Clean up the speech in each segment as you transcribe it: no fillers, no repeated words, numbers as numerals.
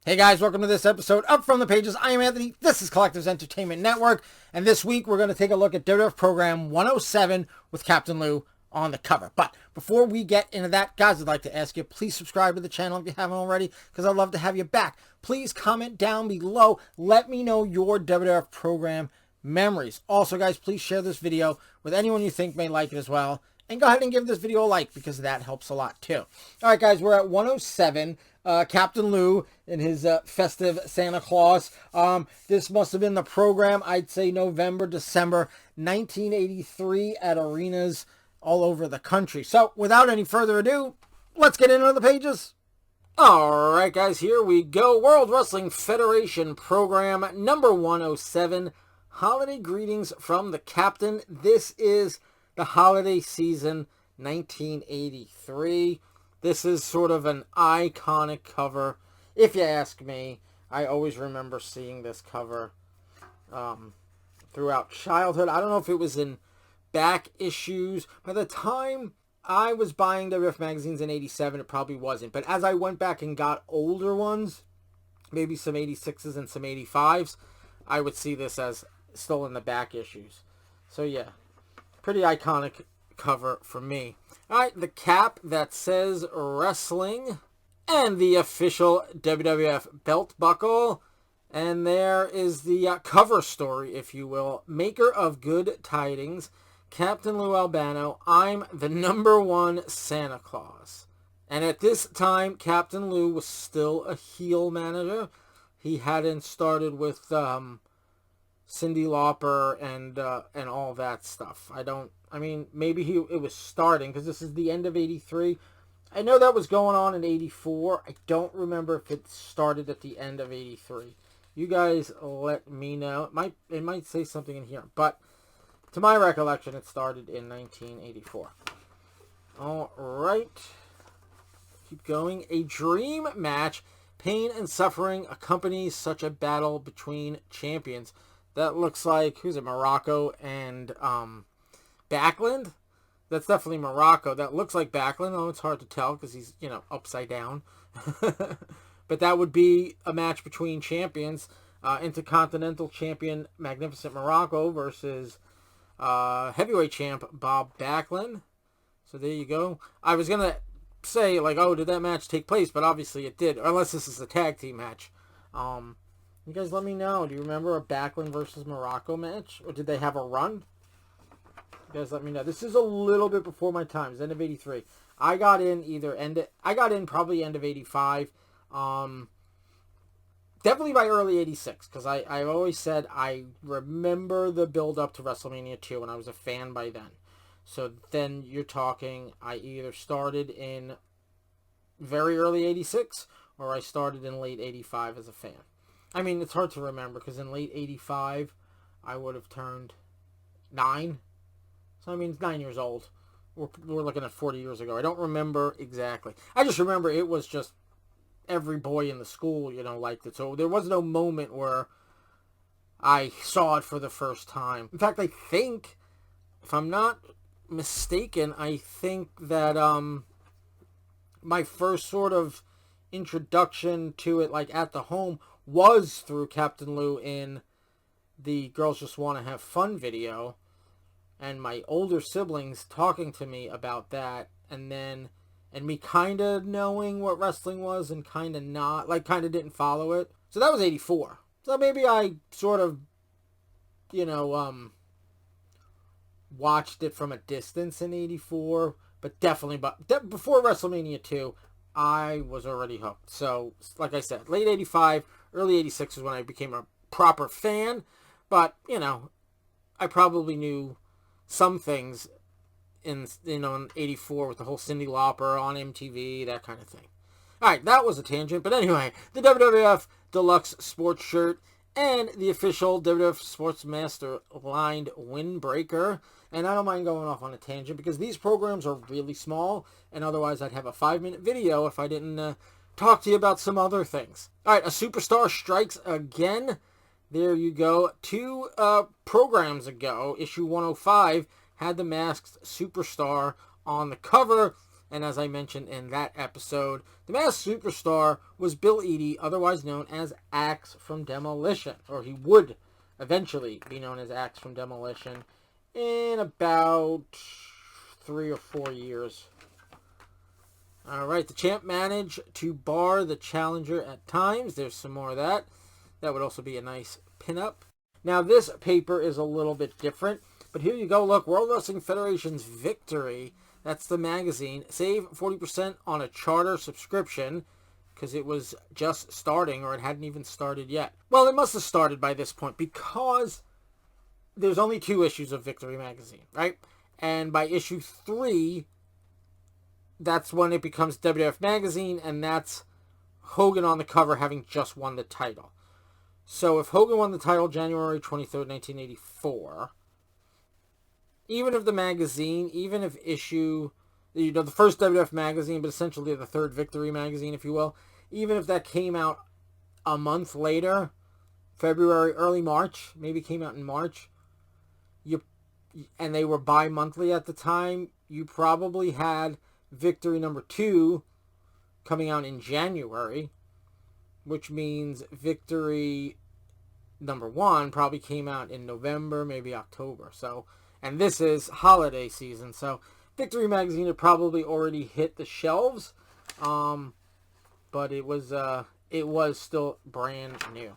Hey guys, welcome to this episode Up From the Pages. I am Anthony, this is Collectives Entertainment Network, and this week we're going to take a look at WWF Program 107 with Captain Lou on the cover. But before we get into that, guys, I'd like to ask you, please subscribe to the channel if you haven't already, because I'd love to have you back. Please comment down below, let me know your WWF Program memories. Also, guys, please share this video with anyone you think may like it as well, and go ahead and give this video a like, because that helps a lot too. Alright guys, we're at 107. Captain Lou in his festive Santa Claus. This must have been the program, I'd say November, December 1983 at arenas all over the country. So, without any further ado, let's get into the pages. Alright guys, here we go. World Wrestling Federation program number 107. Holiday greetings from the Captain. This is the holiday season 1983. This is sort of an iconic cover. If you ask me, I always remember seeing this cover throughout childhood. I don't know if it was in back issues. By the time I was buying WWF magazines in 87, it probably wasn't. But as I went back and got older ones, maybe some 86s and some 85s, I would see this as still in the back issues. So yeah, pretty iconic cover for me. Alright, the cap that says wrestling, and the official WWF belt buckle, and there is the cover story, if you will. Maker of good tidings, Captain Lou Albano, I'm the #1 Santa Claus. And at this time, Captain Lou was still a heel manager. He hadn't started with Cyndi Lauper and all that stuff. I mean, maybe it was starting, because this is the end of 83. I know that was going on in 84. I don't remember if it started at the end of 83. You guys let me know. It might say something in here, but to my recollection, it started in 1984. All right. Keep going. A dream match. Pain and suffering accompanies such a battle between champions. That looks like, who's it, Muraco and Backlund? That's definitely Muraco. That looks like Backlund. Oh, it's hard to tell because he's, upside down. But that would be a match between champions. Intercontinental champion Magnificent Muraco versus heavyweight champ Bob Backlund. So there you go. I was going to say, oh, did that match take place? But obviously it did. Unless this is a tag team match. You guys let me know. Do you remember a Backlund versus Muraco match? Or did they have a run? You guys let me know. This is a little bit before my time. It's end of 83. I got in probably end of 85. Definitely by early 86. Because I've always said I remember the build up to WrestleMania 2. And I was a fan by then. So then you're talking, I either started in very early 86. Or I started in late 85 as a fan. I mean, it's hard to remember because in late 85, I would have turned 9. So, I mean, it's 9 years old. We're looking at 40 years ago. I don't remember exactly. I just remember it was just every boy in the school, liked it. So, there was no moment where I saw it for the first time. In fact, I think, if I'm not mistaken, I think that my first sort of introduction to it, at the home, was through Captain Lou in the Girls Just Want to Have Fun video, and my older siblings talking to me about that, and me kind of knowing what wrestling was and kind of not, kind of didn't follow it. So that was 84. So maybe I sort of, watched it from a distance in 84, but definitely, before WrestleMania 2, I was already hooked. So, like I said, late 85, early 86 is when I became a proper fan. But, I probably knew some things in 84 with the whole Cyndi Lauper on MTV, that kind of thing. Alright, that was a tangent. But anyway, the WWF Deluxe Sports Shirt and the official WWF Sportsmaster lined windbreaker. And I don't mind going off on a tangent because these programs are really small, and otherwise I'd have a 5-minute video if I didn't talk to you about some other things. Alright, a superstar strikes again. There you go. 2 programs ago, issue 105 had the masked superstar on the cover. And as I mentioned in that episode, the masked superstar was Bill Eadie, otherwise known as Axe from Demolition. Or he would eventually be known as Axe from Demolition in about 3 or 4 years. Alright, the champ managed to bar the challenger at times. There's some more of that. That would also be a nice pinup. Now this paper is a little bit different. But here you go, look, World Wrestling Federation's Victory. That's the magazine. Save 40% on a charter subscription because it was just starting, or it hadn't even started yet. Well, it must have started by this point because there's only 2 issues of Victory magazine, right? And by issue 3, that's when it becomes WWF magazine, and that's Hogan on the cover having just won the title. So if Hogan won the title January 23rd, 1984... even if the magazine, even if issue, the first WWF magazine, but essentially the third Victory magazine, if you will, even if that came out a month later, February, early March, maybe came out in March, and they were bi-monthly at the time, you probably had Victory number 2 coming out in January, which means Victory number 1 probably came out in November, maybe October, so... And this is holiday season, so Victory magazine had probably already hit the shelves, but it was still brand new.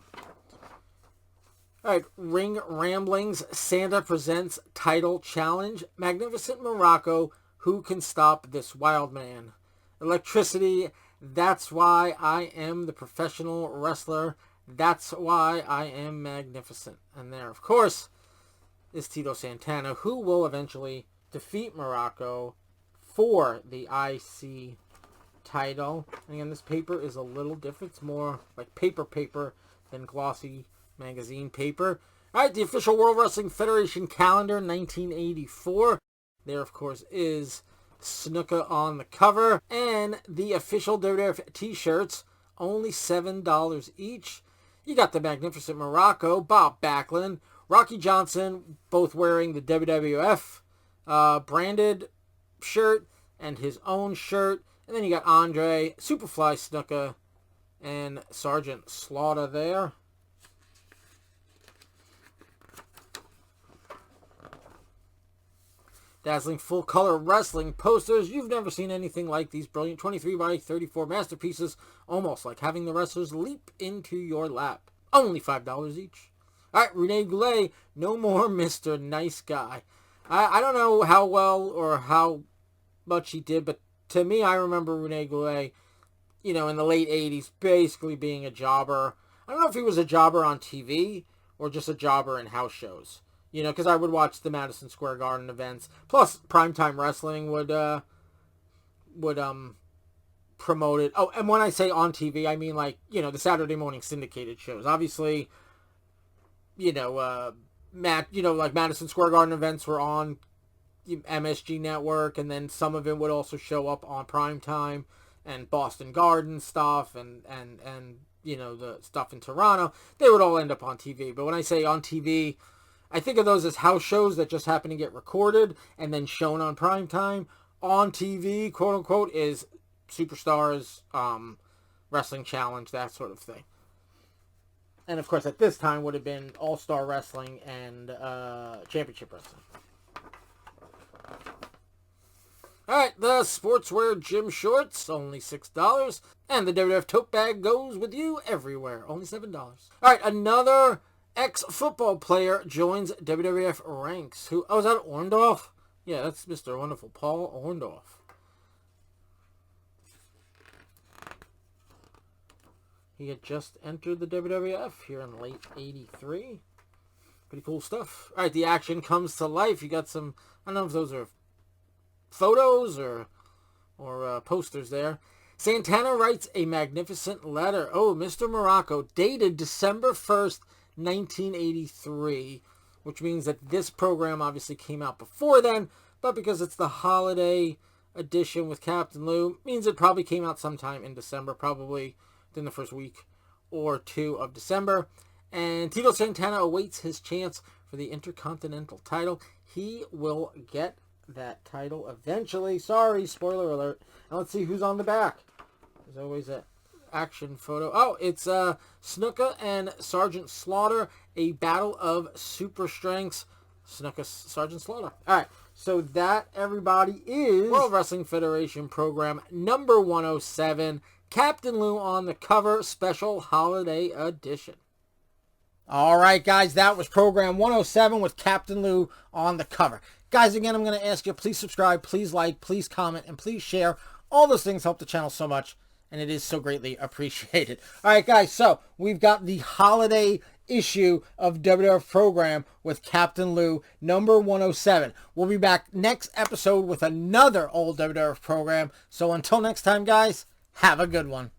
All right, Ring Ramblings. Santa presents title challenge. Magnificent Muraco. Who can stop this wild man? Electricity. That's why I am the professional wrestler. That's why I am magnificent. And there, of course, is Tito Santana, who will eventually defeat Muraco for the IC title. And again, this paper is a little different. It's more like paper than glossy magazine paper. Alright, the official World Wrestling Federation calendar, 1984. There, of course, is Snuka on the cover. And the official WWF t-shirts, only $7 each. You got the Magnificent Muraco, Bob Backlund, Rocky Johnson, both wearing the WWF branded shirt and his own shirt. And then you got Andre, Superfly Snuka, and Sergeant Slaughter there. Dazzling full-color wrestling posters. You've never seen anything like these brilliant 23 by 34 masterpieces. Almost like having the wrestlers leap into your lap. Only $5 each. Alright, Rene Goulet, no more Mr. Nice Guy. I don't know how well or how much he did, but to me, I remember Rene Goulet, in the late 80s, basically being a jobber. I don't know if he was a jobber on TV or just a jobber in house shows. Because I would watch the Madison Square Garden events. Plus, Primetime Wrestling would promote it. Oh, and when I say on TV, I mean like, the Saturday morning syndicated shows. Obviously, like Madison Square Garden events were on MSG Network, and then some of it would also show up on Primetime, and Boston Garden stuff, and the stuff in Toronto. They would all end up on TV. But when I say on TV, I think of those as house shows that just happen to get recorded and then shown on Primetime. On TV, quote unquote, is Superstars, Wrestling Challenge, that sort of thing. And of course, at this time would have been All-Star Wrestling and Championship Wrestling. Alright, the sportswear gym shorts, only $6. And the WWF tote bag goes with you everywhere, only $7. Alright, another ex-football player joins WWF ranks. Is that Orndorff? Yeah, that's Mr. Wonderful, Paul Orndorff. He had just entered the WWF here in late 83. Pretty cool stuff. Alright, the action comes to life. You got some, I don't know if those are photos or posters there. Santana writes a magnificent letter. Oh, Mr. Muraco, dated December 1st, 1983, which means that this program obviously came out before then, but because it's the holiday edition with Captain Lou, means it probably came out sometime in December, probably within the first week or two of December. And Tito Santana awaits his chance for the Intercontinental title. He will get that title eventually. Sorry, spoiler alert. And let's see who's on the back. There's always an action photo. Oh, it's Snuka and Sergeant Slaughter, a battle of super strengths. Snuka, Sergeant Slaughter. All right, so that, everybody, is World Wrestling Federation program number 107. Captain Lou on the cover, special holiday edition. All right, guys, that was program 107 with Captain Lou on the cover. Guys, again, I'm going to ask you, please subscribe, please like, please comment, and please share. All those things help the channel so much, and it is so greatly appreciated. All right, guys, so we've got the holiday issue of WWF Program with Captain Lou, number 107. We'll be back next episode with another old WWF Program. So until next time, guys, have a good one.